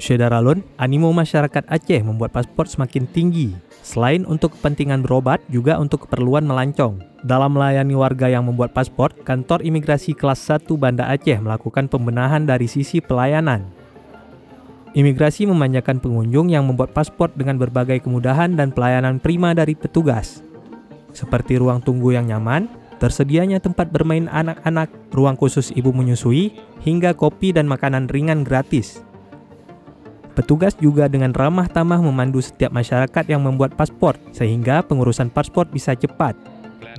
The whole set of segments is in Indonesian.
Syederalun, animo masyarakat Aceh membuat paspor semakin tinggi. Selain untuk kepentingan berobat, juga untuk keperluan melancong. Dalam melayani warga yang membuat paspor, kantor imigrasi kelas 1 Banda Aceh melakukan pembenahan dari sisi pelayanan. Imigrasi memanjakan pengunjung yang membuat paspor dengan berbagai kemudahan dan pelayanan prima dari petugas. Seperti ruang tunggu yang nyaman, tersedianya tempat bermain anak-anak, ruang khusus ibu menyusui, hingga kopi dan makanan ringan gratis. Petugas juga dengan ramah tamah memandu setiap masyarakat yang membuat paspor, sehingga pengurusan paspor bisa cepat.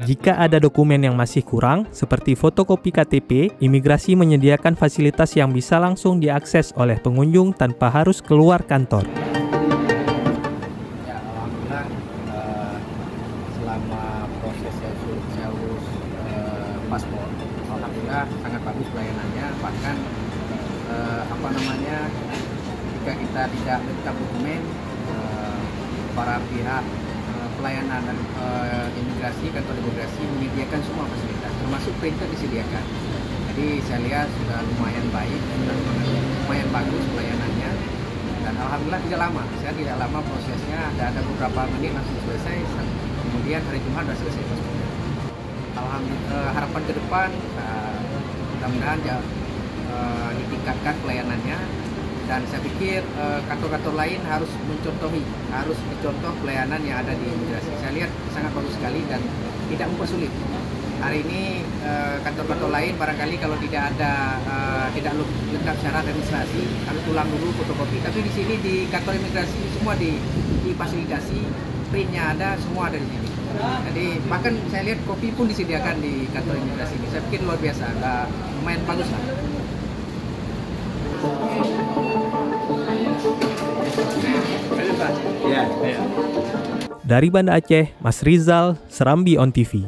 Jika ada dokumen yang masih kurang, seperti fotokopi KTP, imigrasi menyediakan fasilitas yang bisa langsung diakses oleh pengunjung tanpa harus keluar kantor. Ya, alhamdulillah selama proses saya urus paspor, alhamdulillah sangat bagus pelayanannya. Bahkan jika kita tidak lengkap dokumen, para pihak pelayanan dan imigrasi, kantor imigrasi menyediakan semua fasilitas, termasuk printer disediakan. Jadi saya lihat sudah lumayan baik, sudah lumayan bagus pelayanannya, dan alhamdulillah tidak lama prosesnya, ada beberapa menit langsung selesai, kemudian hari Jumat sudah selesai paspornya. Alhamdulillah, harapan ke depan mudah-mudahan ditingkatkan pelayanannya. Dan saya pikir kantor-kantor lain harus mencontoh pelayanan yang ada di imigrasi. Saya lihat sangat bagus sekali dan tidak mempersulit. Hari ini kantor-kantor lain barangkali kalau tidak lengkap syarat administrasi, harus ulang dulu fotokopi. Tapi di sini di kantor imigrasi semua difasilitasi, printnya ada, semua ada di sini. Jadi bahkan saya lihat kopi pun disediakan di kantor imigrasi ini. Saya pikir luar biasa, lumayan bagus lah. Dari Banda Aceh, Mas Rizal, Serambi On TV.